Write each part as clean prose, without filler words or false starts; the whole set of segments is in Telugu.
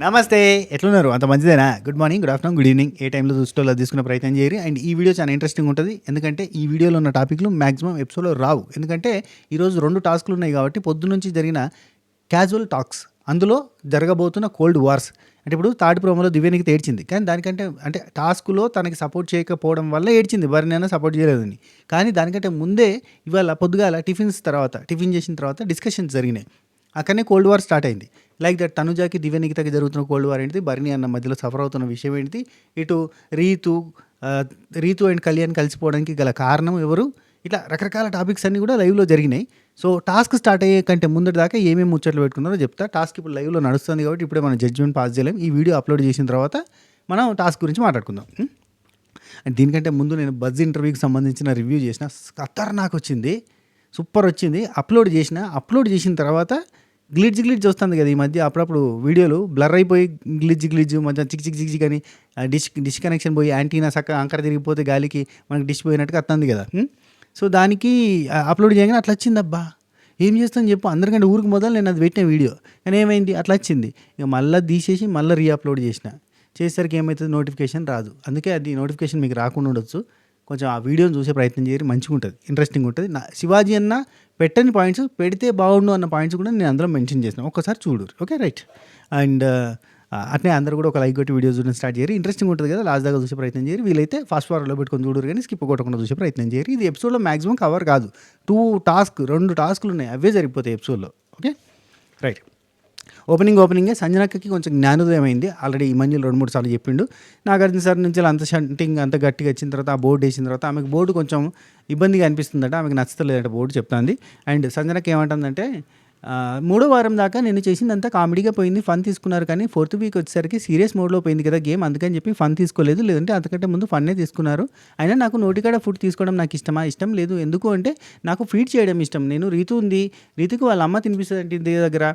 నమస్తే, ఎట్లున్నారు? అంత మంచిదేనా? Good morning, good afternoon, good evening. ఏ టైంలో చూసుకోవాలో తీసుకునే ప్రయత్నం చేయరు. అండ్ ఈ వీడియో చాలా ఇంట్రెస్టింగ్ ఉంటుంది. ఎందుకంటే ఈ వీడియోలో ఉన్న టాపిక్లు మాక్సిమం ఎపిసోడ్లో రావు. ఎందుకంటే ఈరోజు 2 టాస్క్లు ఉన్నాయి కాబట్టి పొద్దున్నుంచి జరిగిన క్యాజువల్ టాక్స్, అందులో జరగబోతున్న కోల్డ్ వార్స్. అంటే ఇప్పుడు థర్డ్ ప్రోమోలో దివ్యనికి ఏడ్చింది, కానీ దానికంటే అంటే టాస్క్లో తనకి సపోర్ట్ చేయకపోవడం వల్ల ఏడ్చింది, భరణి సపోర్ట్ చేయలేదని. కానీ దానికంటే ముందే ఇవాళ పొద్దుగాల టిఫిన్ చేసిన తర్వాత డిస్కషన్స్ జరిగినాయి. అక్కడనే కోల్డ్ వార్ స్టార్ట్ అయింది. లైక్ దట్ తనుజాకి దివ్యనికితకి జరుగుతున్న కోల్డ్ వార్ ఏంటిది, భరణి అన్న మధ్యలో సఫర్ అవుతున్న విషయం ఏంటిది, ఇటు రీతు అండ్ కళ్యాణ్ కలిసిపోవడానికి గల కారణం ఎవరు, ఇట్లా రకరకాల టాపిక్స్ అన్నీ కూడా లైవ్లో జరిగినాయి. సో టాస్క్ స్టార్ట్ అయ్యే కంటే ముందటి దాకా ఏమేమి ముచ్చట్లు పెట్టుకున్నారో చెప్తా. టాస్క్ ఇప్పుడు లైవ్లో నడుస్తుంది కాబట్టి ఇప్పుడే మనం జడ్జ్మెంట్ పాస్ చేయలేం. ఈ వీడియో అప్లోడ్ చేసిన తర్వాత మనం టాస్క్ గురించి మాట్లాడుకుందాం. దీనికంటే ముందు నేను బజ్ ఇంటర్వ్యూకి సంబంధించిన రివ్యూ చేసిన, ఖతర్నాక్ వచ్చింది, సూపర్ వచ్చింది. అప్లోడ్ చేసిన తర్వాత గ్లిడ్జ్ వస్తుంది కదా ఈ మధ్య, అప్పుడప్పుడు వీడియోలు బ్లర్ అయిపోయి గ్లిడ్జ్ మధ్య చిక్ అని డిష్ కనెక్షన్ పోయి యాంటీనా అంకర తిరిగిపోతే గాలికి మనకి డిష్ పోయినట్టుగా వస్తుంది కదా. సో దానికి అప్లోడ్ చేయగానే అట్లా వచ్చింది. అబ్బా ఏం చేస్తాను చెప్పు, అందరికంటే ఊరికి మొదలు నేను అది పెట్టిన వీడియో, కానీ ఏమైంది అట్లా వచ్చింది. ఇక మళ్ళీ తీసేసి మళ్ళీ రీఅప్లోడ్ చేసేసరికి ఏమవుతుంది, నోటిఫికేషన్ రాదు. అందుకే అది నోటిఫికేషన్ మీకు రాకుండా ఉండొచ్చు. కొంచెం ఆ వీడియోని చూసే ప్రయత్నం చేయరు, మంచిగా ఉంటుంది, ఇంట్రెస్టింగ్ ఉంటుంది. శివాజీ అన్న పెట్టని పాయింట్స్, పెడితే బాగుండు అన్న పాయింట్స్ కూడా నేను అందులో మెన్షన్ చేసిన, ఒక్కసారి చూడు. Okay right. అండ్ అట్నే అందరూ కూడా ఒక లైక్ కొట్టి వీడియో చూడడం స్టార్ట్ చేయరు, ఇంట్రెస్టింగ్ ఉంటుంది కదా, లాస్ట్ దాకా చూసే ప్రయత్నం చేయరు. వీలైతే ఫాస్ట్ ఫార్వర్డ్లో పెట్టుకొని చూడరు, కానీ స్కిప్ కొట్టకుండా చూసే ప్రయత్నం చేయరు. ఇది ఎపిసోడ్లో మాక్సిమం కవర్ కాదు. 2 టాస్క్లు ఉన్నాయి, అవే సరిపోతాయి ఎపిసోడ్లో. Okay right. ఓపెనింగే సంజనక్కకి కొంచెం జ్ఞానోదయం అయింది. ఆల్రెడీ ఈ మంజులు 2-3 సార్లు చెప్పిండు. నాగార్జున సార్ నుంచి అంత షంటింగ్ అంత గట్టిగా వచ్చిన తర్వాత ఆ బోర్డు వేసిన తర్వాత ఆమెకు బోర్డు కొంచెం ఇబ్బందిగా అనిపిస్తుందట, ఆమెకు నచ్చలేదట బోర్డు చెప్తాంది. అండ్ సంజనక్క ఏమంటుందంటే, 3వ వారం దాకా నేను చేసిందంతా కామెడీగా పోయింది, ఫన్ తీసుకున్నారు, కానీ 4th వీక్ వచ్చేసరికి సీరియస్ మోడ్లో పోయింది కదా గేమ్, అందుకని చెప్పి ఫన్ తీసుకోలేదు, లేదంటే అంతకంటే ముందు ఫన్నే తీసుకున్నారు. అయినా నాకు నోటికాడ ఫుడ్ తీసుకోవడం నాకు ఇష్టం లేదు. ఎందుకు అంటే నాకు ఫీడ్ చేయడం ఇష్టం. నేను రీతుకి వాళ్ళ అమ్మ తినిపిస్తుంది అంటే ఇంటి దగ్గర,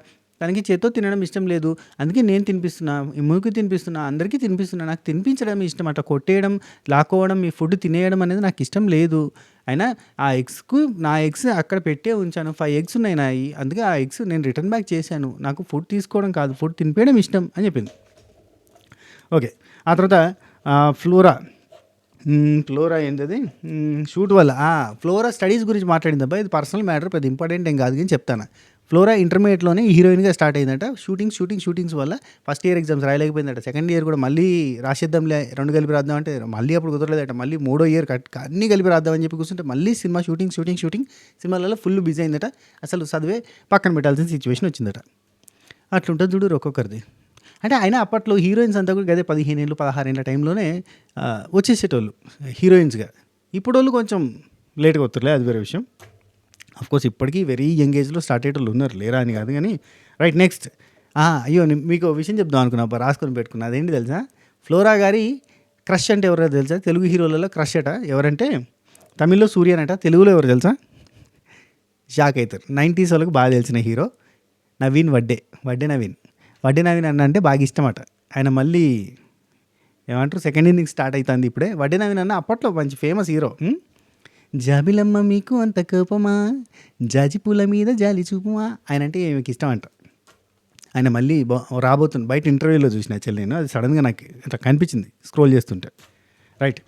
తనకి చేత్తో తినడం ఇష్టం లేదు, అందుకే నేను తినిపిస్తున్నా, మూకి తినిపిస్తున్నా, అందరికీ తినిపిస్తున్నా. నాకు తినిపించడం ఇష్టం, అట్లా కొట్టేయడం, లాక్కోవడం, ఈ ఫుడ్ తినేయడం అనేది నాకు ఇష్టం లేదు. అయినా నా ఎగ్స్ అక్కడ పెట్టే ఉంచాను, 5 ఎగ్స్ ఉన్నాయి నాయి, అందుకే ఆ ఎగ్స్ నేను రిటర్న్ బ్యాక్ చేశాను. నాకు ఫుడ్ తీసుకోవడం కాదు, ఫుడ్ తినిపించడం ఇష్టం అని చెప్పింది. ఓకే. ఆ తర్వాత ఫ్లోరా ఏంటది, షూట్ వల్ల ఫ్లోరా స్టడీస్ గురించి మాట్లాడింది. అబ్బా ఇది పర్సనల్ మ్యాటర్, పెద్ద ఇంపార్టెంట్ ఏం కాదు కానీ చెప్తాను. ఫ్లోరా ఇంటర్మీడియట్లోనే హీరోయిన్గా స్టార్ట్ అయిందట. షూటింగ్స్ వల్ల ఫస్ట్ ఇయర్ ఎగ్జామ్స్ రాయలేకపోయిందట. సెకండ్ ఇయర్ కూడా మళ్ళీ రాసేద్దాంలే, 2 కలిపి రాద్దాం అంటే మళ్ళీ అప్పుడు కుదరలేదట. మళ్ళీ 3వ ఇయర్ అన్నీ కలిపి రాద్దామని చెప్పి కూర్చుంటే మళ్ళీ సినిమా షూటింగ్ సినిమాలలో ఫుల్ బిజీ అయిందట. అసలు చదివే పక్కన పెట్టాల్సిన సిచ్యువేషన్ వచ్చిందట. అట్లుంటుంది చూడు ఒక్కొక్కరిది. అంటే అయినా అప్పట్లో హీరోయిన్స్ అంతా కూడా అదే 15 ఏళ్ళు 16 ఏళ్ళ టైంలోనే వచ్చేసేటోళ్ళు హీరోయిన్స్గా. ఇప్పుడు వాళ్ళు కొంచెం లేట్గా వస్తులే, అది వేరే విషయం. అఫ్కోర్స్ ఇప్పటికీ వెరీ యంగ్ ఏజ్లో స్టార్ట్ అయ్యేటోళ్ళు ఉన్నారు, లేరా అని కాదు కానీ. Right, next. అయ్యో మీకు విషయం చెప్దాం అనుకున్నా, రాసుకొని పెట్టుకున్నా. అదేంటి తెలుసా, ఫ్లోరా గారి క్రష్ అంటే ఎవరో తెలుసా, తెలుగు హీరోలలో క్రష్ అట. ఎవరంటే తమిళ్లో సూర్యనట, తెలుగులో ఎవరు తెలుసా, షాక్ అవుతారు. 90s వాళ్ళకి బాగా తెలిసిన హీరో వడ్డే నవీన్ అన్న అంటే బాగా ఇష్టం అట. ఆయన మళ్ళీ ఏమంటారు, సెకండ్ ఇన్నింగ్స్ స్టార్ట్ అవుతుంది ఇప్పుడే. వడ్డే నవీన్ అన్న అప్పట్లో మంచి ఫేమస్ హీరో. జాబిలమ్మ మీకు అంత కోపమా, జాజి పూల మీద జాలి చూపుమా, ఆయన అంటే మీకు ఇష్టం అంట. ఆయన మళ్ళీ రాబోతుంది, బయట ఇంటర్వ్యూలో చూసిన యాక్చువల్లీ నేను, అది సడన్గా నాకు ఇట్లా కనిపించింది స్క్రోల్ చేస్తుంటే. రైట్.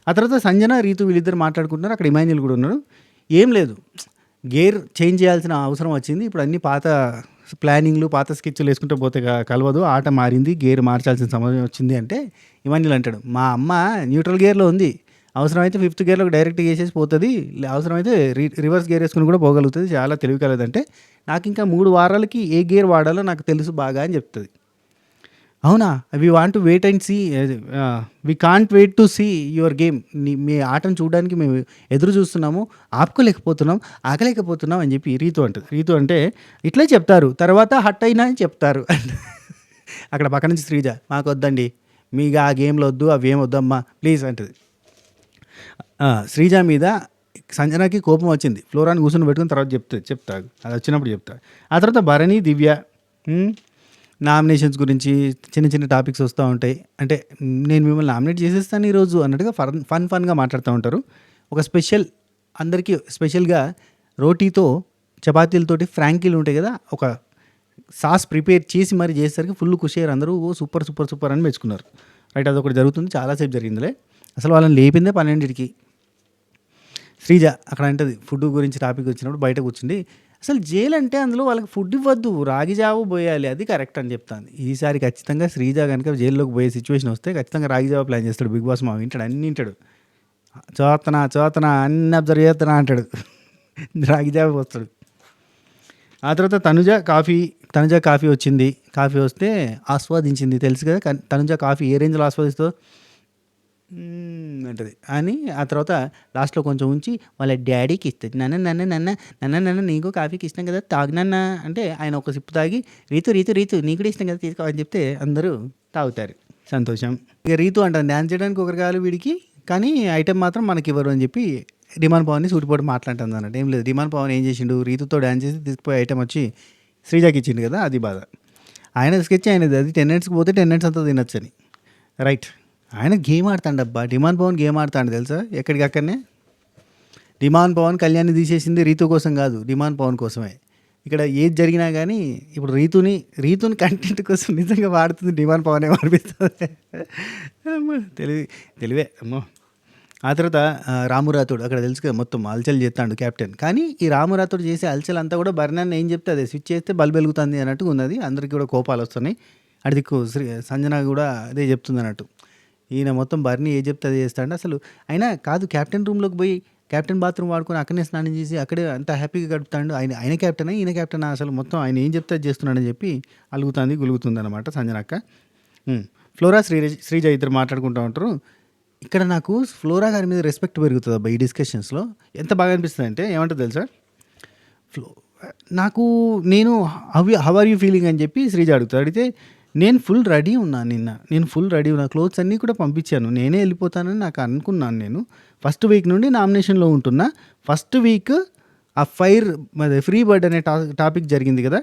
ఆ తర్వాత సంజన రీతు వీళ్ళిద్దరు మాట్లాడుకుంటున్నారు. అక్కడ ఇమాన్యుల్ కూడా ఉన్నాడు. ఏం లేదు, గేర్ చేంజ్ చేయాల్సిన అవసరం వచ్చింది. ఇప్పుడు అన్ని పాత ప్లానింగ్లు, పాత స్కెచ్లు వేసుకుంటూ పోతే కలవదు, ఆట మారింది, గేర్ మార్చాల్సిన సమయం వచ్చింది అంటే ఇమాన్యుల్ అంటాడు, మా అమ్మ న్యూట్రల్ గేర్లో ఉంది, అవసరమైతే 5th గేర్లోకి డైరెక్ట్ వేసేసి పోతుంది, అవసరమైతే రివర్స్ గేర్ వేసుకుని కూడా పోగలుగుతుంది, చాలా తెలివి కలదంటే, నాకు ఇంకా 3 వారాలకి ఏ గేర్ వాడాలో నాకు తెలుసు బాగా అని చెప్తుంది. అవునా, we want to wait and see, we can't wait to see your game, మీ ఆటను చూడడానికి మేము ఎదురు చూస్తున్నాము, ఆగలేకపోతున్నాం అని చెప్పి రీతు అంటుంది. రీతు అంటే ఇట్లే చెప్తారు, తర్వాత హట్ అయినా అని చెప్తారు. అక్కడ పక్క నుంచి శ్రీజ, మాకు వద్దండి, మీకు ఆ గేమ్లో వద్దు, అవి ఏం వద్దమ్మా ప్లీజ్ అంటుంది. శ్రీజ మీద సంజనకి కోపం వచ్చింది. ఫ్లోరాని కూర్చొని పెట్టుకుని తర్వాత చెప్తాను, అది వచ్చినప్పుడు చెప్తా. ఆ తర్వాత భరణి దివ్య నామినేషన్స్ గురించి చిన్న టాపిక్స్ వస్తూ ఉంటాయి. అంటే నేను మిమ్మల్ని నామినేట్ చేసేస్తాను ఈరోజు అన్నట్టుగా ఫన్గా మాట్లాడుతూ ఉంటారు. ఒక అందరికీ స్పెషల్గా రోటీతో చపాతీలతోటి ఫ్రాంకీలు ఉంటాయి కదా, ఒక సాస్ ప్రిపేర్ చేసి మరి చేసేసరికి ఫుల్ ఖుషి అయ్యారు అందరూ. ఓ సూపర్ సూపర్ సూపర్ అని మెచ్చుకున్నారు. రైట్, అదొకటి జరుగుతుంది. చాలాసేపు జరిగిందిలే. అసలు వాళ్ళని లేపిందే 12కి. శ్రీజ అక్కడ అంటది ఫుడ్ గురించి టాపిక్ వచ్చినప్పుడు బయట కూర్చుండి, అసలు జైలు అంటే అందులో వాళ్ళకి ఫుడ్ ఇవ్వద్దు, రాగి జావ పోయాలి, అది కరెక్ట్ అని చెప్తాను. ఈసారి ఖచ్చితంగా శ్రీజ కనుక జైల్లోకి పోయే సిచ్యువేషన్ వస్తే ఖచ్చితంగా రాగి జావ ప్లాన్ చేస్తాడు బిగ్ బాస్. మా వింటాడు, అన్నీ వింటాడు. చోతనా అన్ని అబ్జర్వ్ చేస్తున్నా అంటాడు. రాగి జావ వస్తాడు. ఆ తర్వాత తనుజ కాఫీ వచ్చింది. కాఫీ వస్తే ఆస్వాదించింది, తెలుసు కదా తనుజ కాఫీ ఏ రేంజ్లో ఆస్వాదిస్తుందో అంటది అని. ఆ తర్వాత లాస్ట్లో కొంచెం ఉంచి వాళ్ళ డాడీకి ఇస్తుంది. నన్న నీకు కాఫీకి ఇష్టం కదా తాగినన్న అంటే ఆయన ఒక సిప్పు తాగి రీతు నీకు కూడా ఇష్టం కదా తీసుకో అని చెప్తే అందరూ తాగుతారు. సంతోషం. ఇక రీతు అంటాను డ్యాన్స్ చేయడానికి ఒకరు కావాలి వీడికి, కానీ ఐటెం మాత్రం మనకి ఇవ్వరు అని చెప్పి డిమాండ్ పవన్ని సూటిపోటు మాట్లాడుతుంది అన్నట్టు. ఏం లేదు, డిమాండ్ పవన్ ఏం చేసిండు, రీతుతో డ్యాన్స్ చేసి తీసుకుపోయి ఐటెం వచ్చి శ్రీజాకి ఇచ్చిండు కదా, అది బాధ. ఆయన స్కెచ్ అయినది, అది 10 నిమిషానికి పోతే 10 నిమిషాలు అంతా తినొచ్చని. రైట్, ఆయన గేమ్ ఆడతాడు అబ్బా. డిమాండ్ పవన్ గేమ్ ఆడతాడు తెలుసా, ఎక్కడికి అక్కడనే. డిమాండ్ పవన్ కళ్యాణ్ని తీసేసింది రీతు కోసం కాదు, డిమాండ్ పవన్ కోసమే. ఇక్కడ ఏది జరిగినా కానీ ఇప్పుడు రీతుని కంటెంట్ కోసం నిజంగా వాడుతుంది డిమాండ్ పవన్ ఏమనిపిస్తుంది. తెలివే అమ్మో. ఆ తర్వాత రాము రాథోడ్ అక్కడ తెలుసు కదా మొత్తం అల్చల్ చేస్తాడు క్యాప్టెన్. కానీ ఈ రాము రాథోడ్ చేసే అల్చల్ అంతా కూడా బర్నాన్ని ఏం చెప్తే అదే స్విచ్ చేస్తే బల్బ్ వెలుగుతుంది అన్నట్టు ఉన్నది. అందరికీ కూడా కోపాలు వస్తున్నాయి. అటు దిక్కు సంజన కూడా అదే చెప్తుంది అన్నట్టు. ఈయన మొత్తం బర్నీ ఏ చెప్తే అదే చేస్తాడు. అసలు అయినా కాదు, క్యాప్టెన్ రూమ్లోకి పోయి క్యాప్టెన్ బాత్రూమ్ వాడుకొని అక్కడనే స్నానం చేసి అక్కడే అంత హ్యాపీగా గడుపుతాడు. ఆయన క్యాప్టెనా ఈయన క్యాప్టెనా, అసలు మొత్తం ఆయన ఏం చెప్తే అది చేస్తున్నాడని చెప్పి గులుగుతుంది అనమాట సంజన అక్క. ఫ్లోరా శ్రీజ ఇద్దరు మాట్లాడుకుంటూ ఉంటారు. ఇక్కడ నాకు ఫ్లోరా గారి మీద రెస్పెక్ట్ పెరుగుతుంది అబ్బా ఈ డిస్కషన్స్లో. ఎంత బాగా అనిపిస్తుంది అంటే ఏమంటుంది తెలుసా, నేను హౌ ఆర్ యూ ఫీలింగ్ అని చెప్పి శ్రీజ అడిగితే నేను ఫుల్ రెడీ ఉన్నాను, నేను ఫుల్ రెడీ ఉన్నా, క్లోత్స్ అన్నీ కూడా పంపించాను, నేనే వెళ్ళిపోతానని నాకు అనుకున్నాను. నేను ఫస్ట్ వీక్ నుండి నామినేషన్లో ఉంటున్నా. ఫస్ట్ వీక్ ఆ ఫ్రీ బర్డ్ అనే టాపిక్ జరిగింది కదా,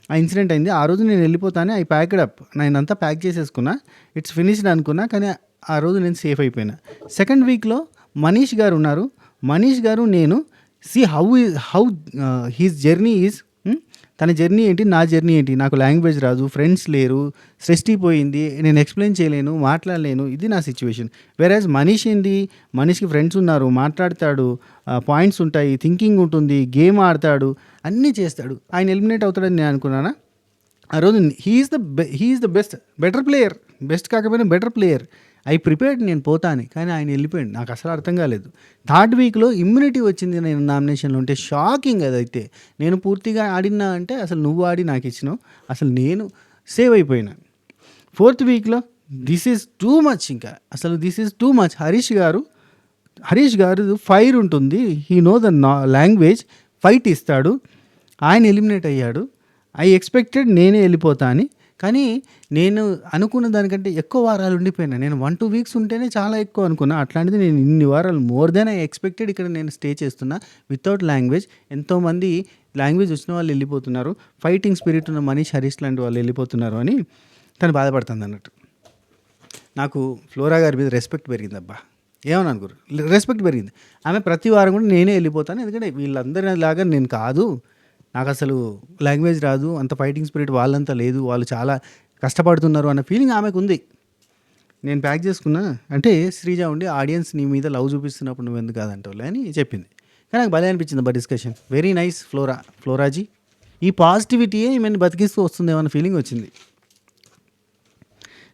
ఆ ఇన్సిడెంట్ అయింది. ఆ రోజు నేను వెళ్ళిపోతాను, ఐ ప్యాక్డ్ అప్, నేను అంతా ప్యాక్ చేసేసుకున్నా, ఇట్స్ ఫినిష్డ్ అనుకున్నా. కానీ ఆ రోజు నేను సేఫ్ అయిపోయినా. సెకండ్ వీక్లో మనీష్ గారు ఉన్నారు. మనీష్ గారు నేను హౌ హీస్ జర్నీ ఈజ్, తన జర్నీ ఏంటి, నా జర్నీ ఏంటి, నాకు లాంగ్వేజ్ రాదు, ఫ్రెండ్స్ లేరు, స్ట్రెస్ పోయింది, నేను ఎక్స్ప్లెయిన్ చేయలేను, మాట్లాడలేను, ఇది నా సిచ్యువేషన్. వేరేజ్ మనీష్ ఏంటి, మనీష్కి ఫ్రెండ్స్ ఉన్నారు, మాట్లాడతాడు, పాయింట్స్ ఉంటాయి, థింకింగ్ ఉంటుంది, గేమ్ ఆడతాడు, అన్నీ చేస్తాడు. ఆయన ఎలిమినేట్ అవుతాడని నేను అనుకున్నానా? ఆ రోజు he's the better player, best కాకపోయినా బెటర్ ప్లేయర్. ఐ ప్రిపేర్డ్, నేను పోతాను, కానీ ఆయన వెళ్ళిపోయాడు. నాకు అసలు అర్థం కాలేదు. థర్డ్ వీక్లో ఇమ్యూనిటీ వచ్చింది నేను నామినేషన్లో ఉంటే, షాకింగ్. అదైతే నేను పూర్తిగా ఆడినా అంటే అసలు నువ్వు ఆడి నాకు ఇచ్చినావు, అసలు నేను సేవ్ అయిపోయినా. ఫోర్త్ వీక్లో దిస్ ఈజ్ టూ మచ్, ఇంకా అసలు this is too much. Harish గారు ఫైర్ ఉంటుంది, he know the language, fight ఇస్తాడు, ఆయన ఎలిమినేట్ అయ్యాడు. ఐ ఎక్స్పెక్టెడ్ నేనే వెళ్ళిపోతా అని, కానీ నేను అనుకున్న దానికంటే ఎక్కువ వారాలు ఉండిపోయినా. నేను 1-2 వీక్స్ ఉంటేనే చాలా ఎక్కువ అనుకున్నా, అట్లాంటిది నేను ఇన్ని వారాలు మోర్ దెన్ ఐ ఎక్స్పెక్టెడ్ ఇక్కడ నేను స్టే చేస్తున్నా వితౌట్ లాంగ్వేజ్. ఎంతోమంది లాంగ్వేజ్ వచ్చిన వాళ్ళు వెళ్ళిపోతున్నారు, ఫైటింగ్ స్పిరిట్ ఉన్న మనీష్ హరీష్ లాంటి వాళ్ళు వెళ్ళిపోతున్నారు అని తను బాధపడుతుంది అన్నట్టు. నాకు ఫ్లోరా గారి మీద రెస్పెక్ట్ పెరిగింది అబ్బా. ఏమని అనుకోరు, రెస్పెక్ట్ పెరిగింది. ఆమె ప్రతి వారం కూడా నేనే వెళ్ళిపోతాను, ఎందుకంటే వీళ్ళందరిలాగా నేను కాదు, నాకు అసలు లాంగ్వేజ్ రాదు, అంత ఫైటింగ్ స్పిరిట్ వాళ్ళంతా లేదు, వాళ్ళు చాలా కష్టపడుతున్నారు అన్న ఫీలింగ్ ఆమెకు ఉంది. నేను ప్యాక్ చేసుకున్నా అంటే శ్రీజ ఉండి ఆడియన్స్ నీ మీద లవ్ చూపిస్తున్నప్పుడు నువ్వు ఎందుకు కాదంటావు అని చెప్పింది. కానీ నాకు భలే అనిపించింది బట్ డిస్కషన్ వెరీ నైస్. ఫ్లోరాజీ ఈ పాజిటివిటీయే ఈమెను బతికిస్తూ వస్తుందేమో అన్న ఫీలింగ్ వచ్చింది.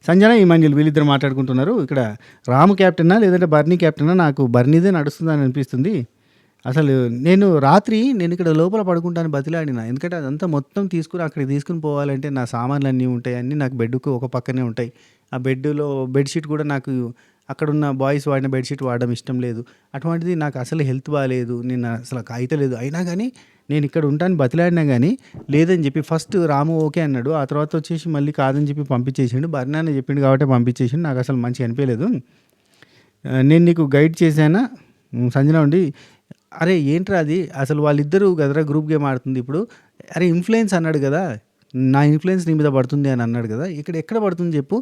సంజన ఇమాన్యుల్ వీళ్ళిద్దరు మాట్లాడుకుంటున్నారు. ఇక్కడ రాము క్యాప్టెనా లేదంటే బర్నీ క్యాప్టెనా, నాకు బర్నీదే నడుస్తుందని అనిపిస్తుంది. అసలు నేను ఇక్కడ లోపల పడుకుంటాను బతిలాడిన, ఎందుకంటే అదంతా మొత్తం అక్కడికి తీసుకుని పోవాలంటే నా సామాన్లు అన్నీ ఉంటాయి, అన్నీ నాకు బెడ్కు ఒక పక్కనే ఉంటాయి. ఆ బెడ్షీట్ కూడా నాకు అక్కడున్న బాయ్స్ వాడిన బెడ్షీట్ వాడడం ఇష్టం లేదు. అటువంటిది నాకు అసలు హెల్త్ బాగాలేదు, నేను అసలు అయితలేదు, అయినా కానీ నేను ఇక్కడ ఉంటాను బతిలాడినా కానీ లేదని చెప్పి ఫస్ట్ రాము ఓకే అన్నాడు. ఆ తర్వాత వచ్చేసి మళ్ళీ కాదని చెప్పి పంపించేసిండు. బర్నాన్ని చెప్పిండు కాబట్టి పంపించేసిండు. నాకు అసలు మంచిగా అనిపించలేదు. నేను నీకు గైడ్ చేశానా సంజన ఉండి, అరే ఏంట్రా అది, అసలు వాళ్ళిద్దరూ కదరా గ్రూప్ గేమ్ ఆడుతుంది ఇప్పుడు, అరే ఇన్ఫ్లుయెన్స్ అన్నాడు కదా, నా ఇన్ఫ్లుయెన్స్ నీ మీద పడుతుంది అని అన్నాడు కదా, ఇక్కడ ఎక్కడ పడుతుంది చెప్పు,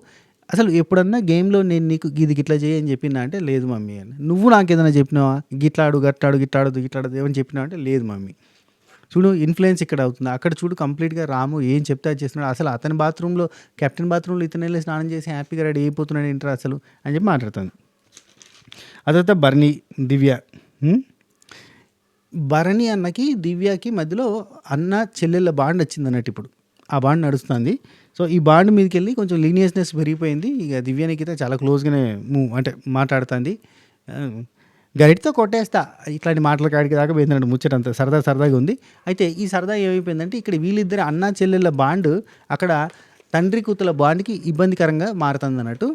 అసలు ఎప్పుడన్నా గేమ్లో నేను నీకు ఇది గిట్లా చేయని చెప్పినా అంటే లేదు మమ్మీ అని. నువ్వు నాకు ఏదైనా చెప్పినావా, గిట్లాడు గట్టాడు గిట్లాడదు ఏమని చెప్పినావు అంటే లేదు మమ్మీ. చూడు ఇన్‌ఫ్లుయెన్స్ ఇక్కడ అవుతుంది. అక్కడ చూడు కంప్లీట్‌గా రాము ఏం చెప్తే అది చేస్తున్నాడు. అసలు అతని బాత్రూమ్‌లో కెప్టెన్ బాత్రూమ్‌లో ఇతనెళ్లి స్నానం చేసి హ్యాపీగా రెడీ అయిపోతున్నాడు ఏంట్రా అసలు అని చెప్పి మాట్లాడుతుంది. ఆ తర్వాత బర్నీ, దివ్య. భరణి అన్నకి, దివ్యకి మధ్యలో అన్న, చెల్లెళ్ళ బాండ్ వచ్చిందన్నట్టు ఇప్పుడు. ఆ బాండ్ నడుస్తుంది. సో, ఈ బాండ్ మీదకెళ్ళి కొంచెం లీనియస్‌నెస్ పెరిగిపోయింది. ఇక దివ్య, నిఖిత చాలా క్లోజ్‌గానే అంటే మాట్లాడుతుంది. గరిటతో కొట్టేస్తా ఇట్లాంటి మాటల కాడికి దాకా పోయిందండి ముచ్చట. అంత సరదాగా ఉంది. అయితే ఈ సరదా ఏమైపోయిందంటే ఇక్కడ వీళ్ళిద్దరు అన్నా చెల్లెళ్ళ బాండ్ అక్కడ తండ్రి కూతుల బాండ్కి ఇబ్బందికరంగా మారుతుందన్నట్టు.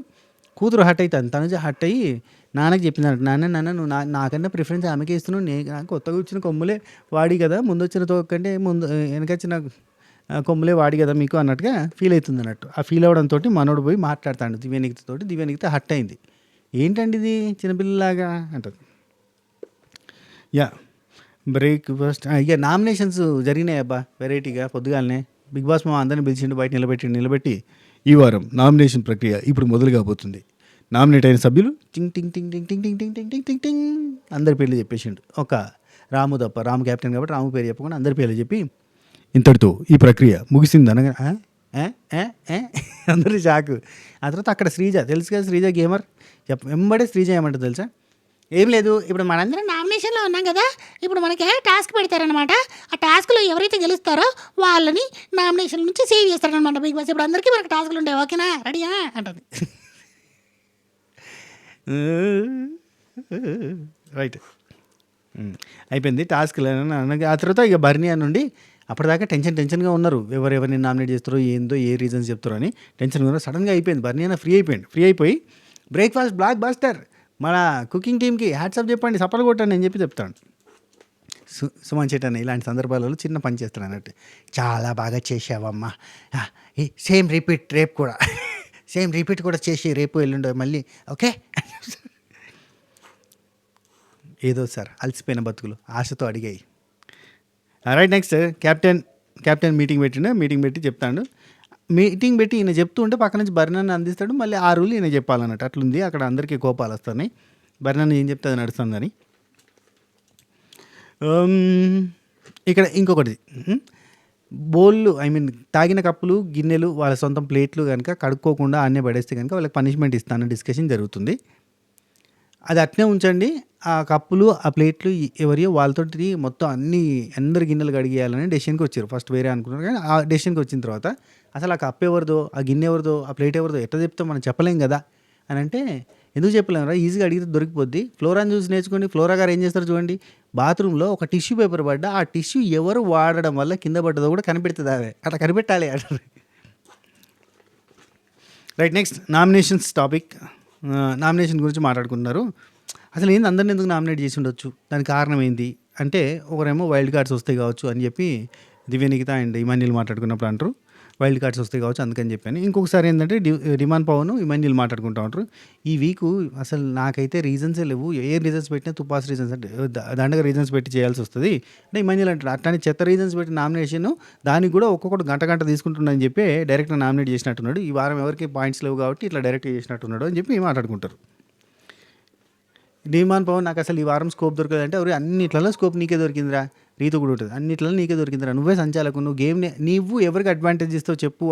కూతురు హట్ అవుతుంది. తనుజ హట్ అయ్యి నాన్నకి చెప్పిందన్నట్టు, నాన్న నువ్వు నాకన్నా ప్రిఫరెన్స్ ఆమెకే ఇస్తున్నావు. నాకు కొత్తగా వచ్చిన కొమ్ములే వాడి కదా, ముందు వచ్చిన తోకంటే ముందు వెనకొచ్చిన కొమ్ములే వాడి కదా మీకు అన్నట్టుగా ఫీల్ అవుతుంది అన్నట్టు. ఆ ఫీల్ అవడంతో మనోడు పోయి మాట్లాడతాడు దివ్యనికితోటి. దివ్యనికిత హట్ అయింది. ఏంటండి ఇది చిన్నపిల్లలాగా అంటది. బ్రేక్‌ఫాస్ట్ ఇక నామినేషన్స్ జరిగినాయి అబ్బా వెరైటీగా పొద్దుగాలనే. బిగ్ బాస్ మా అందరిని పిలిచిండు, బయట నిలబెట్టి ఈ వారం నామినేషన్ ప్రక్రియ ఇప్పుడు మొదలు కాబోతుంది. నామినేట్ అయిన సభ్యులు టింగ్ టింగ్ టింగ్ టింగ్ టింగ్ టింగ్ టింగ్ టింగ్ టింగ్ టింగ్ టింగ్ అందరి పేర్లు చెప్పేసిండు. ఒక రాము తప్ప. రాము క్యాప్టెన్ కాబట్టి రాము పేరు చెప్పకుండా అందరి పేర్లు చెప్పి ఇంతటితో ఈ ప్రక్రియ ముగిసింది అనగా అందరూ షాకు. ఆ తర్వాత అక్కడ శ్రీజ, తెలుసు కదా శ్రీజ గేమర్. వెంబడే శ్రీజ ఏమంటుంది తెలుసా, ఏం లేదు ఇప్పుడు మనందరం నామినేషన్లో ఉన్నాం కదా, ఇప్పుడు మనకి టాస్క్ పెడతారనమాట. ఆ టాస్క్లో ఎవరైతే గెలుస్తారో వాళ్ళని నామినేషన్ నుంచి సేవ్ చేస్తారనమాట బిగ్ బాస్. ఇప్పుడు అందరికీ మనకు టాస్క్లు ఉంటాయి, ఓకేనా, రెడీయా అంటుంది. రైట్, అయిపోయింది టాస్క్లు. ఆ తర్వాత ఇక బర్నియా నుండి అప్పటిదాకా టెన్షన్గా ఉన్నారు, ఎవరెవరిని నామినేట్ చేస్తారో ఏందో ఏ రీజన్స్ చెప్తారో అని టెన్షన్గా ఉన్నారు. సడన్గా అయిపోయింది, బర్నియా ఫ్రీ అయిపోయి బ్రేక్ఫాస్ట్ బ్లాక్ బస్టర్ మన కుకింగ్ టీమ్కి హ్యాట్సాప్ చెప్పండి, సపలు కొట్టండి అని చెప్తాను. సుమన్ చెట్ అన్న ఇలాంటి సందర్భాలలో చిన్న పని చేస్తాను అన్నట్టు. చాలా బాగా చేసావమ్మా, సేమ్ రిపీట్ రేపు కూడా సేమ్ రిపీట్ కూడా చేసి రేపు ఎల్లుండో మళ్ళీ ఓకే. ఏదో సార్ అలసిపోయిన బతుకులు ఆశతో అడిగాయి. రైట్, నెక్స్ట్ క్యాప్టెన్ మీటింగ్ పెట్టి చెప్తాడు. మీటింగ్ పెట్టి ఈయన చెప్తూ ఉంటే పక్క నుంచి బర్ణాన్ని అందిస్తాడు. మళ్ళీ ఆ రూల్ ఈయన చెప్పాలన్నట్టు అట్లుంది. అక్కడ అందరికీ కోపాలు వస్తున్నాయి, బర్ణాన్ని ఏం చెప్తే అది నడుస్తుందని. ఇక్కడ ఇంకొకటి, బౌళ్ళు తాగిన కప్పులు గిన్నెలు వాళ్ళ సొంతం ప్లేట్లు కనుక కడుక్కోకుండా అన్నీ పడేస్తే కనుక వాళ్ళకి పనిష్మెంట్ ఇస్తానని డిస్కషన్ జరుగుతుంది. అది అట్నే ఉంచండి, ఆ కప్పులు ఆ ప్లేట్లు ఎవరియో వాళ్ళతోటి మొత్తం అందరి గిన్నెలు కడిగేయాలని డెసిషన్కి వచ్చారు. ఫస్ట్ వేరే అనుకున్నారు కానీ ఆ డెసిషన్కి వచ్చిన తర్వాత అసలు ఆ కప్పు ఎవరిదో, ఆ గిన్నె ఎవరిదో, ఆ ప్లేట్ ఎవరిదో ఎట్లా చెప్తాం, మనం చెప్పలేం కదా అని అంటే, ఎందుకు చెప్పలేము, ఈజీగా అడిగితే దొరికిపోద్ది. ఫ్లోరాని చూసి నేర్చుకోండి. ఫ్లోరా గారు ఏం చేస్తారు చూడండి, బాత్రూంలో ఒక టిష్యూ పేపర్ పడ్డా ఆ టిష్యూ ఎవరు వాడడం వల్ల కింద పడ్డదో కూడా కనిపెడుతుంది. అవే అట్లా కనిపెట్టాలి అంటారు. Right, next nominations topic. Nomination గురించి మాట్లాడుకుంటున్నారు. అసలు ఏంది అందరిని ఎందుకు నామినేట్ చేసి ఉండొచ్చు, దానికి కారణం ఏంది అంటే, ఒకరేమో వైల్డ్ కార్డ్స్ వస్తాయి కావచ్చు అని చెప్పి దివ్యనికిత అండ్ ఇమాన్యుల్ మాట్లాడుకున్నప్పుడు అంటారు, వైల్డ్ కార్డ్స్ వస్తాయి కావచ్చు అందుకని చెప్పాను. ఇంకొకసారి ఏంటంటే డిమాండ్ పవన్ ఇమాన్యుల్ మాట్లాడుకుంటూ ఉంటారు. ఈ వీకు అసలు నాకైతే రీజన్సే లేవు, ఏ రీజన్స్ పెట్టినా తుపాస్ రీజన్స్ అంటే దండగా రీజన్స్ పెట్టి చేయాల్సి వస్తుంది అంటే ఇమాన్యుల్ అంటాడు. అట్లాంటి చెత్త రీజన్స్ పెట్టి నామినేషన్ దానికి కూడా ఒక్కొక్కటి గంట తీసుకుంటుందని చెప్పి డైరెక్ట్గా నామినేట్ చేసినట్టున్నాడు. ఈ వారం ఎవరికి పాయింట్స్ లేవు కాబట్టి ఇట్లా డైరెక్ట్గా చేసినట్టున్నాడు అని చెప్పి మాట్లాడుకుంటారు. డిమాండ్ పవన్, నాకు అసలు ఈ వారం స్కోప్ దొరకదు అంటే, ఎవరు అన్నిట్లలో స్కోప్ నీకే దొరికిందిరా, రీతు కూడా ఉంటుంది, అన్నిట్లలో నీకే దొరికిందిరా, నువ్వే సంచాలకు, నువ్వు గేమ్ని నీవు ఎవరికి అడ్వాంటేజ్ ఇస్తావు చెప్పు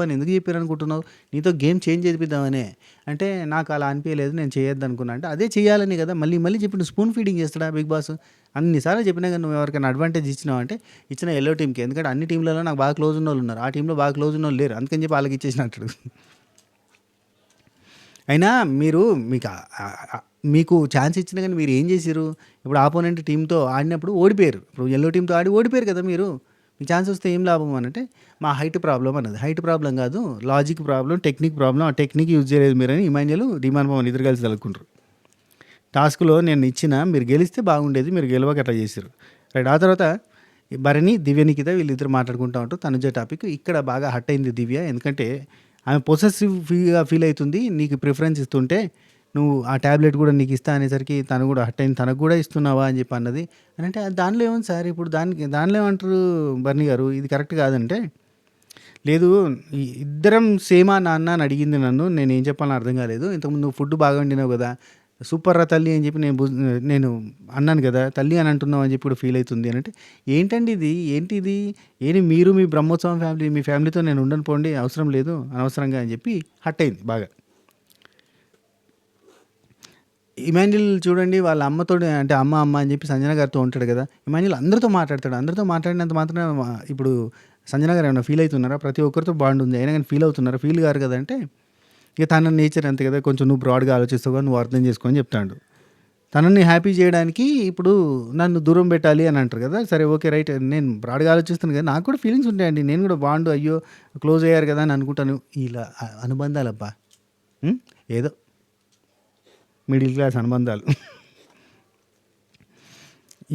అని ఎందుకు చెప్పారు అనుకుంటున్నావు, నీతో గేమ్ చేంజ్ చేపిద్దామనే అంటే, నాకు అలా అనిపించలేదు, నేను చేయొద్దు అనుకున్నా అంటే, అదే చేయాలని కదా మళ్ళీ చెప్పి నువ్వు స్పూన్ ఫీడింగ్ చేస్తాడా బిగ్ బాస్, అన్నిసార్లు చెప్పినా కానీ నువ్వు ఎవరికైనా అడ్వాంటేజ్ ఇచ్చినావు అంటే ఇచ్చిన ఎల్లో టీంకి, ఎందుకంటే అన్ని టీంలలో నాకు బాగా క్లోజ్ ఉన్న వాళ్ళు ఉన్నారు, ఆ టీంలో బాగా క్లోజ్ ఉన్న వాళ్ళు లేరు, అందుకని చెప్పి వాళ్ళకి ఇచ్చేసినట్టు. అయినా మీకు ఛాన్స్ ఇచ్చినా కానీ మీరు ఏం చేశారు, ఇప్పుడు ఆపోనెంట్ టీంతో ఆడినప్పుడు ఓడిపోయారు, ఇప్పుడు ఎల్లో టీంతో ఓడిపోయారు కదా మీరు, మీకు ఛాన్స్ వస్తే ఏం లాభం అని అంటే, మా హైట్ ప్రాబ్లం అన్నది. హైట్ ప్రాబ్లం కాదు, లాజిక్ ప్రాబ్లం, టెక్నిక్ ప్రాబ్లం, ఆ టెక్నిక్ యూజ్ చేయలేదు మీరని ఇమాన్యుల్ డిమాండ్ పవన్ ఇద్దరు కలిసి తలుకుంటారు. టాస్క్లో నేను ఇచ్చిన మీరు గెలిస్తే బాగుండేది, మీరు గెలవక అట్లా చేశారు. రైట్, ఆ తర్వాత భరణి దివ్యనికిత వీళ్ళిద్దరు మాట్లాడుకుంటూ ఉంటారు. తనుజ టాపిక్ ఇక్కడ బాగా హట్ అయింది దివ్య, ఎందుకంటే ఆమె పొసెసివ్గా ఫీల్ అవుతుంది, నీకు ప్రిఫరెన్స్ ఇస్తుంటే నువ్వు ఆ ట్యాబ్లెట్ కూడా నీకు ఇస్తా అనేసరికి తను కూడా హట్ అయింది, తనకు కూడా ఇస్తున్నావా అని చెప్పి అన్నది. అని అంటే దానిలో ఏముంది సార్, ఇప్పుడు దానిలో ఏమంటారు బర్ని గారు, ఇది కరెక్ట్ కాదంటే, లేదు ఇద్దరం సేమా నాన్న అని అడిగింది నన్ను, నేను ఏం చెప్పాలని అర్థం కాలేదు, ఇంతకుముందు నువ్వు ఫుడ్ బాగా వండినావు కదా, సూపర్ రా తల్లి అని చెప్పి నేను అన్నాను కదా, తల్లి అని అంటున్నావు అని చెప్పి కూడా ఫీల్ అవుతుంది అని అంటే, ఏంటండి ఇది, ఏంటి ఇది, ఏంటి మీరు మీ బ్రహ్మోత్సవం ఫ్యామిలీ, మీ ఫ్యామిలీతో నేను ఉండను పోండి, అవసరం లేదు అనవసరంగా అని చెప్పి హట్ అయింది బాగా. ఇమాన్యుల్ చూడండి వాళ్ళ అమ్మతో, అంటే అమ్మ అమ్మ అని చెప్పి సంజన గారితో ఉంటాడు కదా, ఇమాన్యుల్ అందరితో మాట్లాడతాడు. అందరితో మాట్లాడినంత మాత్రం ఇప్పుడు సంజన గారు ఏమైనా ఫీల్ అవుతున్నారా? ప్రతి ఒక్కరితో బాండ్ ఉంది, అయినా కానీ ఫీల్ అవుతున్నారా? ఫీల్ గారు కదా అంటే, ఇక తన నేచర్ అంతే కదా, కొంచెం నువ్వు బ్రాడ్గా ఆలోచిస్తావు, నువ్వు అర్థం చేసుకొని చెప్తాడు. తనని హ్యాపీ చేయడానికి ఇప్పుడు నన్ను దూరం పెట్టాలి అని అంటారు కదా, సరే ఓకే రైట్, నేను బ్రాడ్గా ఆలోచిస్తాను కదా, నాకు కూడా ఫీలింగ్స్ ఉంటాయండి, నేను కూడా బాండ్ అయ్యో క్లోజ్ అయ్యారు కదా అని అనుకుంటాను. ఇలా అనుబంధాలబ్బా, ఏదో మిడిల్ క్లాస్ అనుబంధాలు.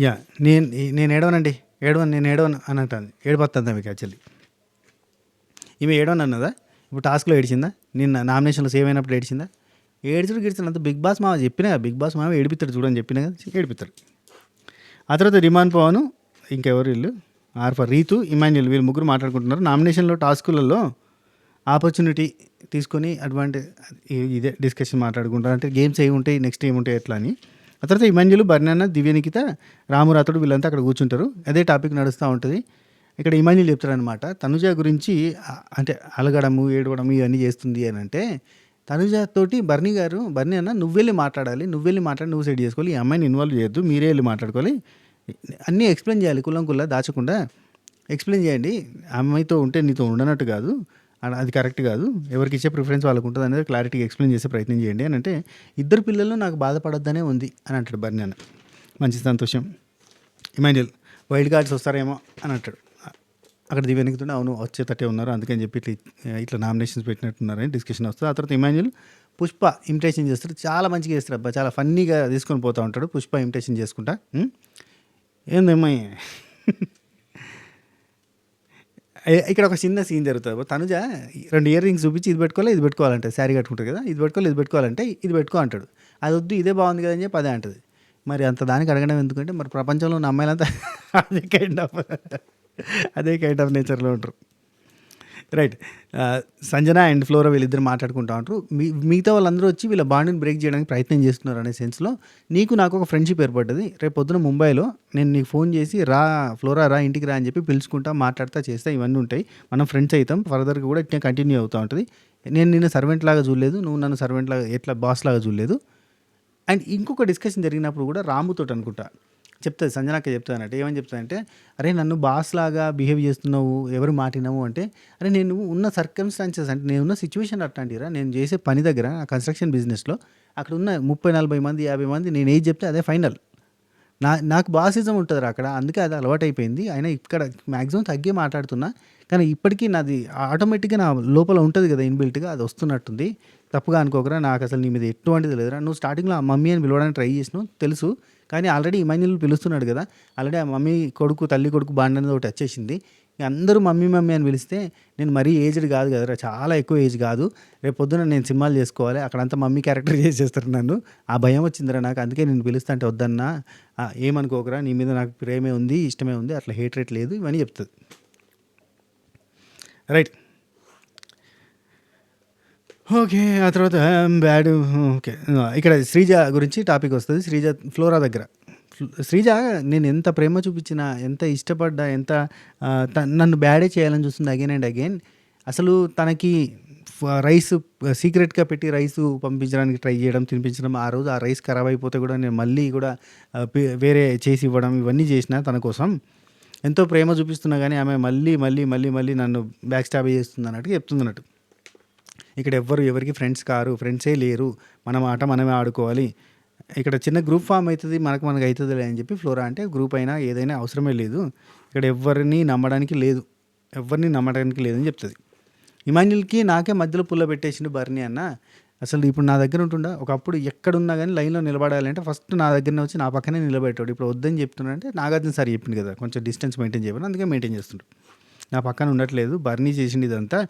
యా, నేను ఏడవనండి, నేను ఏడవను అని అంటాను. ఏడిపోతుంది మీకు యాక్చువల్లీ. ఈమె ఏడవను అన్నదా, ఇప్పుడు టాస్క్లో ఏడిచిందా, నిన్న నామినేషన్లో సేవ్ అయినప్పుడు ఏడిచిందా? ఏడుచుడు గిడుచుడు అంత బిగ్ బాస్ మామ చెప్పినా, బిగ్ బాస్ మామ ఏడిపిస్తాడు చూడని చెప్పినా కదా, ఏడిపిస్తాడు. ఆ తర్వాత రిమాన్ పవన్, ఇంకెవరు వీళ్ళు, ఆర్ఫర్, రీతు, ఇమాన్యుల్, వీళ్ళు ముగ్గురు మాట్లాడుకుంటున్నారు. నామినేషన్లో టాస్కులలో ఆపర్చునిటీ తీసుకొని అడ్వాంటేజ్ ఇదే డిస్కషన్ మాట్లాడుకుంటారు, అంటే గేమ్స్ ఏమి ఉంటాయి, నెక్స్ట్ ఏముంటాయి ఎట్లా అని. ఆ తర్వాత ఇమాన్యుల్, బర్నాన్న, దివ్యనికిత, రామురాతుడు వీళ్ళంతా అక్కడ కూర్చుంటారు. అదే టాపిక్ నడుస్తూ ఉంటుంది. ఇక్కడ ఇమాన్యుల్ చెప్తారనమాట తనుజ గురించి, అంటే అలగడము ఏడవడము ఇవన్నీ చేస్తుంది అని అంటే, తనుజతోటి బర్నీ అన్న నువ్వు వెళ్ళి మాట్లాడాలి, నువ్వు సెట్ చేసుకోవాలి, ఈ అమ్మాయిని ఇన్వాల్వ్ చేయొద్దు, మీరే వెళ్ళి మాట్లాడుకోవాలి, అన్నీ ఎక్స్ప్లెయిన్ చేయాలి, కుల్లా దాచకుండా ఎక్స్ప్లెయిన్ చేయండి, అమ్మాయితో ఉంటే నీతో ఉండనట్టు కాదు, అది కరెక్ట్ కాదు, ఎవరికి ఇచ్చే ప్రిఫరెన్స్ వాళ్ళకు ఉంటుంది అనేది క్లారిటీగా ఎక్స్ప్లెయిన్ చేసే ప్రయత్నం చేయండి అని అంటే, ఇద్దరు పిల్లలు నాకు బాధపడొద్దనే ఉంది అని అంటాడు బర్నీ అన్న. మంచి సంతోషం. ఇమాన్యుల్, వైల్డ్ కార్డ్స్ వస్తారేమో అని అంటాడు. అక్కడ దివ్యనికితుండే, అవును వచ్చేటట్టే ఉన్నారు, అందుకని చెప్పి ఇట్లా నామినేషన్స్ పెట్టినట్టున్నారని డిస్కషన్ వస్తుంది. ఆ తర్వాత ఇమాన్యుల్ పుష్ప ఇమిటేషన్ చేస్తాడు, చాలా మంచిగా చేస్తాడు అబ్బా, చాలా ఫన్నీగా తీసుకొని పోతూ ఉంటాడు పుష్ప ఇమిటేషన్ చేసుకుంటా. ఏందమ్మా ఇక్కడ ఒక చిన్న సీన్ జరుగుతుంది. తనుజ 2 ఇయర్ రింగ్స్ చూపించి ఇది పెట్టుకోవాలంటే, శారీ కట్టుకుంటుంది కదా, ఇది పెట్టుకోవాలంటే ఇది పెట్టుకో అంటాడు. అది వద్దు, ఇదే బాగుంది కదా అని చెప్పి అదే అంటుంది. మరి అంత దానికి అడగడం ఎందుకంటే, మరి ప్రపంచంలో ఉన్న అమ్మాయిలంతా అదే కైండ్ ఆఫ్ నేచర్లో ఉంటారు. రైట్. సంజన అండ్ ఫ్లోరా వీళ్ళిద్దరు మాట్లాడుకుంటూ ఉంటారు. మిగతా వాళ్ళందరూ వచ్చి వీళ్ళ బాండ్ని బ్రేక్ చేయడానికి ప్రయత్నం చేస్తున్నారు అనే సెన్స్లో, నాకు ఒక ఫ్రెండ్షిప్ ఏర్పడ్డది. రేపు పొద్దున ముంబైలో నేను నీకు ఫోన్ చేసి ఫ్లోరా రా ఇంటికి రా అని చెప్పి పిలుచుకుంటా, మాట్లాడుతూ చేస్తా, ఇవన్నీ ఉంటాయి, మనం ఫ్రెండ్స్ అవుతాం, ఫర్దర్గా కూడా ఇట్లా కంటిన్యూ అవుతూ ఉంటుంది. నేను నిన్ను సర్వెంట్ లాగా చూడలేదు, నువ్వు నన్ను సర్వెంట్ లాగా ఎట్లా బాస్ లాగా చూడలేదు. అండ్ ఇంకొక డిస్కషన్ జరిగినప్పుడు కూడా రాముతో అనుకుంటా చెప్తుంది, సంజనాక్క చెప్తుంది అన్నట్టు. ఏమని చెప్తానంటే, అరే నన్ను బాస్ లాగా బిహేవ్ చేస్తున్నావు, ఎవరు మాటినావు అంటే, అరే నేను ఉన్న సర్కమ్స్టాన్సెస్, అంటే నేను ఉన్న సిచ్యువేషన్ అట్లాంటిరా, నేను చేసే పని దగ్గర కన్స్ట్రక్షన్ బిజినెస్లో అక్కడ ఉన్న 30-40 మంది 50 మంది నేను ఏది చెప్తే అదే ఫైనల్. నాకు బాసిజం ఉంటుంది అక్కడ, అందుకే అది అలవాటైపోయింది. అయినా ఇక్కడ మ్యాక్సిమం తగ్గే మాట్లాడుతున్నా, కానీ ఇప్పటికీ నాది ఆటోమేటిక్గా నా లోపల ఉంటుంది కదా ఇన్బిల్ట్గా, అది వస్తున్నట్టుంది. తప్పుగా అనుకోకరా, నాకు అసలు నీ మీద ఎటువంటిది లేదురా, నువ్వు స్టార్టింగ్లో ఆ మమ్మీ అని పిలవడానికి ట్రై చేసినావు తెలుసు, కానీ ఆల్రెడీ ఇమాన్యుల్ పిలుస్తున్నాడు కదా, ఆల్రెడీ ఆ మమ్మీ కొడుకు తల్లి కొడుకు బాండ్ అనేది ఒకటి వచ్చేసింది. అందరూ మమ్మీ అని పిలిస్తే, నేను మరీ ఏజ్డ్ కాదు కదరా, చాలా ఎక్కువ ఏజ్ కాదు, రేపు పొద్దున నేను సినిమాలు చేసుకోవాలి, అక్కడంతా మమ్మీ క్యారెక్టర్ చేసేస్తారు నన్ను, ఆ భయం వచ్చిందిరా నాకు, అందుకే నేను పిలుస్తా అంటే వద్దన్నా, ఏమనుకోకరా, నీ మీద నాకు ప్రేమే ఉంది, ఇష్టమే ఉంది, అట్లా హేట్రేట్ లేదు, ఇవన్నీ చెప్తుంది. రైట్. ఓకే. ఆ తర్వాత బ్యాడ్. ఓకే. ఇక్కడ శ్రీజ గురించి టాపిక్ వస్తుంది. ఫ్లోరా దగ్గర శ్రీజ నేను ఎంత ప్రేమ చూపించినా, ఎంత ఇష్టపడ్డా, ఎంత నన్ను బ్యాడే చేయాలని చూస్తుంది అగైన్ అండ్ అగైన్. అసలు తనకి రైస్ సీక్రెట్గా పెట్టి రైస్ పంపించడానికి ట్రై చేయడం, తినిపించడం, ఆ రోజు ఆ రైస్ ఖరాబ్ అయిపోతే కూడా నేను మళ్ళీ కూడా వేరే చేసి ఇవ్వడం, ఇవన్నీ చేసిన తన కోసం. ఎంతో ప్రేమ చూపిస్తున్నా కానీ ఆమె మళ్ళీ మళ్ళీ మళ్ళీ మళ్ళీ నన్ను బ్యాక్ స్టాబ్ చేస్తుంది అన్నట్టు చెప్తుంది అన్నట్టు. ఇక్కడ ఎవరికి ఫ్రెండ్స్ కారు, ఫ్రెండ్సే లేరు, మనం ఆట మనమే ఆడుకోవాలి, ఇక్కడ చిన్న గ్రూప్ ఫామ్ అవుతుంది, మనకు అవుతుందిలే అని చెప్పి ఫ్లోరా అంటే, గ్రూప్ అయినా ఏదైనా అవసరమే లేదు, ఇక్కడ ఎవరిని నమ్మడానికి లేదని చెప్తుంది. ఇమాన్యుల్కి నాకే మధ్యలో పుల్ల పెట్టేసిండు బర్నీ అన్న. అసలు ఇప్పుడు నా దగ్గర ఉంటుండా, ఒకప్పుడు ఎక్కడున్నా కానీ లైన్లో నిలబడాలంటే ఫస్ట్ నా దగ్గరనే వచ్చి నా పక్కనే నిలబెట్టాడు. ఇప్పుడు వద్దని చెప్తున్నా అంటే, నాగార్జున సార్ చెప్పింది కదా కొంచెం డిస్టెన్స్ మెయింటైన్ చేయమని, అందుకే మెయింటైన్ చేస్తుంటాడు. నా పక్కన ఉండట్లేదు, బర్నీ చేసింది ఇదంతా.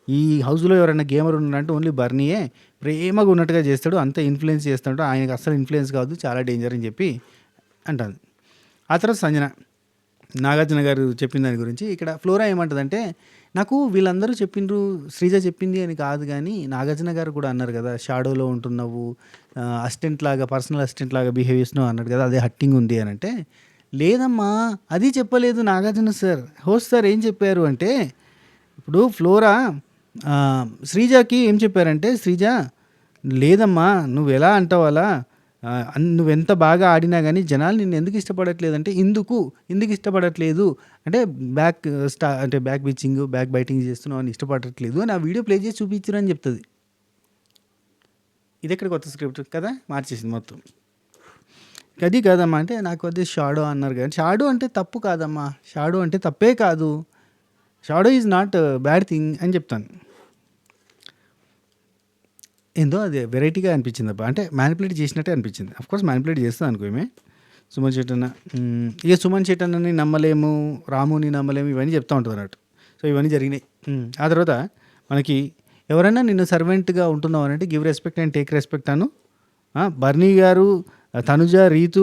ఈ హౌస్లో ఎవరైనా గేమర్ ఉన్నారంటే ఓన్లీ బర్నీయే, ప్రేమగా ఉన్నట్టుగా చేస్తాడు, అంత ఇన్ఫ్లుయెన్స్ చేస్తాడు, ఆయనకు అస్సలు ఇన్ఫ్లుయెన్స్ కాదు, చాలా డేంజర్ అని చెప్పి అంటుంది. ఆ తర్వాత సంజన, నాగార్జున గారు చెప్పిన దాని గురించి ఇక్కడ ఫ్లోరా ఏమంటుందంటే, నాకు వీళ్ళందరూ చెప్పిండ్రు, శ్రీజ చెప్పింది అని కాదు గానీ, నాగార్జున గారు కూడా అన్నారు గదా! షాడోలో ఉంటున్నావు, అసిస్టెంట్ లాగా, పర్సనల్ అసిస్టెంట్ లాగా బిహేవ్ చేస్తున్నావు అన్నాడు గదా! అదే హర్టింగ్ ఉంది అనంటే, లేదమ్మా అది చెప్పలేదు నాగార్జున సార్. హోస్ట్ సార్ ఏం చెప్పారు అంటే, ఇప్పుడు ఫ్లోరా శ్రీజకి ఏం చెప్పారంటే, శ్రీజ లేదమ్మా నువ్వెలా అంటావు అలా, నువ్వెంత బాగా ఆడినా గానీ జనాలు నిన్ను ఎందుకు ఇష్టపడట్లేదంటే, ఎందుకు ఇష్టపడట్లేదు అంటే అంటే బ్యాక్ బిచ్చింగ్, బ్యాక్ బైటింగ్ చేస్తున్నావు అని ఇష్టపడట్లేదు అని ఆ వీడియో ప్లే చేసి చూపించరు అని చెప్తుంది. ఇది ఎక్కడ కొత్త స్క్రిప్ట్ కదా, మార్చేసింది మొత్తం. అది కాదమ్మా అంటే, నాకు అదే షాడో అన్నారు కానీ, షాడో అంటే తప్పు కాదమ్మా, షాడో అంటే తప్పే కాదు, shadow is not bad thing అని చెప్తాను. ఏందో అది వెరైటీగా అనిపించింది అబ్బా, అంటే మ్యానిపులేట్ చేసినట్టే అనిపించింది. అఫ్కోర్స్ మ్యానిపులేట్ చేస్తాను అనుకోమే సుమన్ శెట్టన్న. ఇక సుమన్ శెట్టన్నని నమ్మలేము, రాముని నమ్మలేము, ఇవన్నీ చెప్తూ ఉంటుంది అన్నట్టు. సో ఇవన్నీ జరిగినాయి. ఆ తర్వాత మనకి ఎవరైనా నిన్ను సర్వెంట్గా ఉంటున్నావు అంటే give respect and take respect అను. బర్నీ గారు, తనుజ, రీతు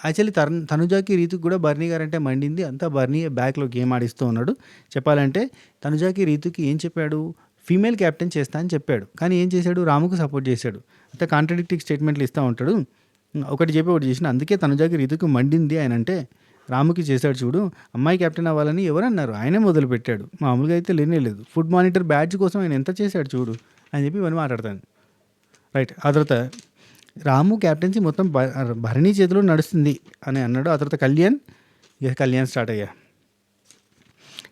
యాక్చువల్లీ తనుజాకి రీతుకి కూడా బర్నీ గారు అంటే మండింది. అంతా బర్నీ బ్యాక్లో గేమ్ ఆడిస్తూ ఉన్నాడు. చెప్పాలంటే తనుజాకి రీతుకి ఏం చెప్పాడు, ఫీమేల్ క్యాప్టెన్ చేస్తా అని చెప్పాడు. కానీ ఏం చేశాడు, రాముకు సపోర్ట్ చేశాడు. అంతా కాంట్రడిక్టింగ్ స్టేట్మెంట్లు ఇస్తూ ఉంటాడు. ఒకటి చెప్పి ఒకటి చేసిన, అందుకే తనుజాకి రీతుకి మండింది ఆయన అంటే. రాముకి చేశాడు చూడు, అమ్మాయి కెప్టెన్ అవ్వాలని ఎవరన్నారు, ఆయనే మొదలుపెట్టాడు. మామూలుగా అయితే లేనే లేదు. ఫుడ్ మానిటర్ బ్యాడ్జ్ కోసం ఆయన ఎంత చేశాడు చూడు అని చెప్పి ఇవన్నీ మాట్లాడతాను. రైట్. ఆ తర్వాత రాము క్యాప్టెన్సీ మొత్తం భరణి చేతిలో నడుస్తుంది అని అన్నాడు. ఆ తర్వాత కళ్యాణ్ స్టార్ట్ అయ్యా.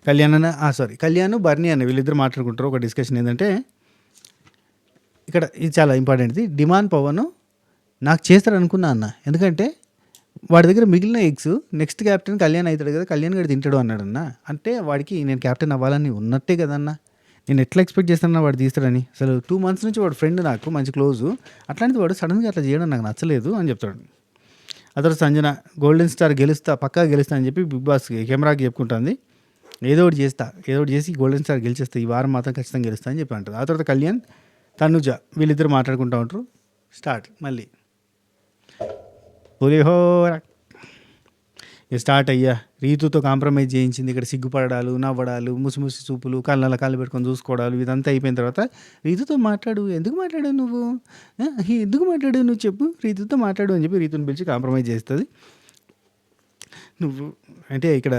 కళ్యాణ్ బర్నీ అన్న వీళ్ళిద్దరు మాట్లాడుకుంటారు. ఒక డిస్కషన్ ఏంటంటే, ఇక్కడ ఇది చాలా ఇంపార్టెంట్ది. డిమాండ్ పవన్ నాకు చేస్తాడు అనుకున్నా అన్న, ఎందుకంటే వాడి దగ్గర మిగిలిన ఎగ్స్ నెక్స్ట్ క్యాప్టెన్ కళ్యాణ్ అవుతాడు కదా, కళ్యాణ్ గడి తింటాడు అన్నాడు అన్న. అంటే వాడికి నేను క్యాప్టెన్ అవ్వాలని ఉన్నట్టే కదన్నా, నేను ఎట్లా ఎక్స్పెక్ట్ చేస్తానన్నా వాడు తీస్తాడని. అసలు 2 months నుంచి వాడు ఫ్రెండ్, నాకు మంచి క్లోజు, అట్లాంటిది వాడు సడన్గా అట్లా చేయడం నాకు నచ్చలేదు అని చెప్తాడు. ఆ తర్వాత సంజన గోల్డెన్ స్టార్ పక్కా గెలుస్తా అని చెప్పి బిగ్ బాస్ కెమెరాకి చెప్పుకుంటుంది. ఏదో ఒకటి చేసి గోల్డెన్ స్టార్ గెలిచేస్తా, ఈ వారం మాత్రం ఖచ్చితంగా గెలుస్తా అని చెప్పి అంటారు. ఆ తర్వాత కళ్యాణ్, తనుజ వీళ్ళిద్దరు మాట్లాడుకుంటూ ఉంటారు. స్టార్ట్ మళ్ళీ పులిహోర స్టార్ట్ అయ్యా. రీతుతో కాంప్రమైజ్ చేయించింది. ఇక్కడ సిగ్గుపడాలు, నవ్వడాలు, ముసి చూపులు, కాళ్ళు పెట్టుకొని చూసుకోవడాలు, ఇదంతా అయిపోయిన తర్వాత రీతుతో మాట్లాడు, ఎందుకు మాట్లాడావు నువ్వు చెప్పు, రీతుతో మాట్లాడు అని చెప్పి రీతుని పిలిచి కాంప్రమైజ్ చేస్తుంది. నువ్వు అంటే ఇక్కడ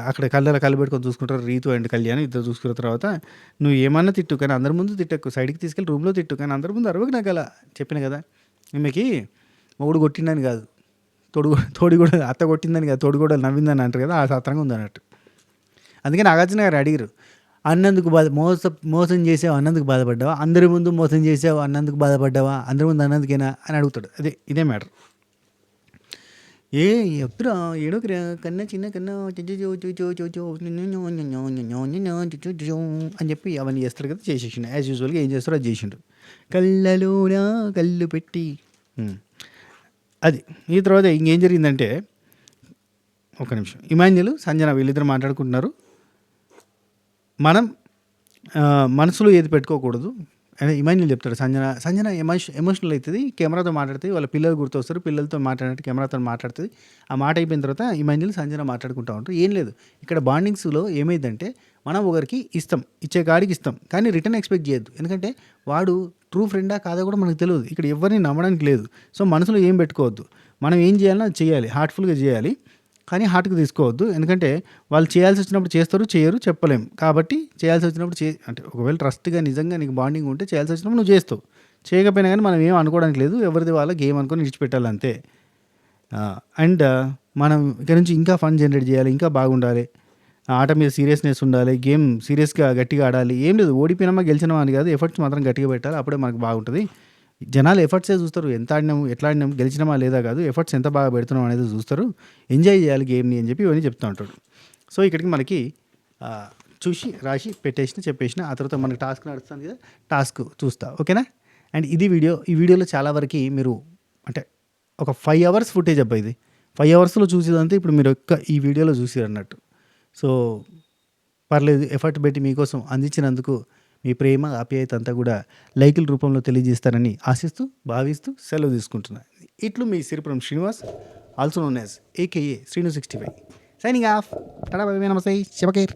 అక్కడ కళ్ళు పెట్టుకొని చూసుకుంటారు రీతు అండ్ కళ్యాణ్ ఇద్దరు. చూసుకున్న తర్వాత నువ్వు ఏమన్నా తిట్టు, కానీ అందరి ముందు తిట్టకు, సైడ్కి తీసుకెళ్ళి రూమ్లో తిట్టు, కానీ అందరి ముందు అరవకు. నాకు అలా చెప్పిన కదా, ఈమెకి మొగుడు కొట్టిందని కాదు, తోడి కూడా అత్త కొట్టిందని కాదు, తోడు కూడా నవ్విందని అంటారు కదా, ఆ సత్రంగా ఉంది అన్నట్టు. అందుకే నాగార్జున గారు అడిగారు, అన్నందుకు మోసం చేసావు అన్నందుకు బాధపడ్డావా, అందరి ముందు మోసం చేసావు అన్నందుకు బాధపడ్డావా, అందరి ముందు అన్నందుకేనా అని అడుగుతాడు. ఇదే మ్యాటర్. ఎప్పుడా ఏడోకి కన్నా చిన్న కన్నా అని చెప్పి అవన్నీ చేస్తారు కదా, చేసేసిండు. యాజ్ యూజువల్గా ఏం చేస్తారో అది చేసిండు. కళ్ళలోనా కళ్ళు పెట్టి అది. ఈ తర్వాత ఇంకేం జరిగిందంటే, ఒక నిమిషం, ఇమాన్యుల్, సంజన వీళ్ళిద్దరు మాట్లాడుకుంటున్నారు. మనం మనసులో ఏది పెట్టుకోకూడదు అని ఇమాన్యుల్ చెప్తాడు. సంజన ఎమోషనల్ అవుతుంది, కెమెరాతో మాట్లాడుతుంది, వాళ్ళ పిల్లలు గుర్తొస్తారు, పిల్లలతో మాట్లాడినట్టు కెమెరాతో మాట్లాడుతుంది. ఆ మాట అయిపోయిన తర్వాత ఇమాన్యుల్, సంజన మాట్లాడుకుంటూ ఉంటారు. ఏం లేదు, ఇక్కడ బాండింగ్స్లో ఏమైందంటే, మనం ఒకరికి ఇచ్చే కాడికి ఇస్తాం, కానీ రిటర్న్ ఎక్స్పెక్ట్ చేయొద్దు. ఎందుకంటే వాడు ట్రూ ఫ్రెండా కాదా కూడా మనకు తెలియదు. ఇక్కడ ఎవరిని నమ్మడానికి లేదు. సో మనసులో ఏం పెట్టుకోవద్దు. మనం ఏం చేయాలో అది చేయాలి, హార్ట్ఫుల్గా చేయాలి, కానీ హార్ట్కి తీసుకోవద్దు. ఎందుకంటే వాళ్ళు చేయాల్సి వచ్చినప్పుడు చేస్తారు, చేయరు చెప్పలేం. కాబట్టి చేయాల్సి వచ్చినప్పుడు అంటే ఒకవేళ ట్రస్ట్గా నిజంగా నీకు బాండింగ్ ఉంటే చేయాల్సి వచ్చినప్పుడు నువ్వు చేస్తావు, చేయకపోయినా కానీ మనం ఏం అనుకోవడానికి లేదు. ఎవరిది వాళ్ళ గేమ్ అనుకొని విడిచిపెట్టాలి అంతే. అండ్ మనం ఇక్కడ నుంచి ఇంకా ఫన్ జనరేట్ చేయాలి, ఇంకా బాగుండాలి, ఆట మీద సీరియస్నెస్ ఉండాలి, గేమ్ సీరియస్గా గట్టిగా ఆడాలి. ఏం లేదు, ఓడిపోయినామా గెలిచినామా అని కాదు, ఎఫర్ట్స్ మాత్రం గట్టిగా పెట్టాలి, అప్పుడే మనకు బాగుంటుంది. జనాలు ఎఫర్ట్సే చూస్తారు, ఎంత ఆడినాము, ఎట్లా ఆడినాము, గెలిచినామా లేదా కాదు, ఎఫర్ట్స్ ఎంత బాగా పెడుతున్నాం అనేది చూస్తారు. ఎంజాయ్ చేయాలి గేమ్ని అని చెప్పి ఇవన్నీ చెప్తూ ఉంటాడు. సో ఇక్కడికి మనకి చూసి రాసి చెప్పేసిన ఆ తర్వాత మనకి టాస్క్ నడుస్తుంది కదా, టాస్క్ చూస్తా, ఓకేనా. అండ్ ఇది ఈ వీడియోలో చాలా వరకు మీరు అంటే ఒక 5 hours ఫుటేజ్ అబ్బా, ఇది 5 hours చూసేదంతా ఇప్పుడు మీరు ఈ వీడియోలో చూసారు అన్నట్టు. సో పర్లేదు, ఎఫర్ట్ పెట్టి మీకోసం అందించినందుకు మీ ప్రేమ ఆప్యాయత అంతా కూడా లైకుల రూపంలో తెలియజేస్తారని ఆశిస్తూ భావిస్తూ సెలవు తీసుకుంటున్నాను. ఇట్లు మీ Siripuram Srinivas, also known as AKA Srinu65, signing off. Tata bye bye, నమస్తే, శుభఖైర్.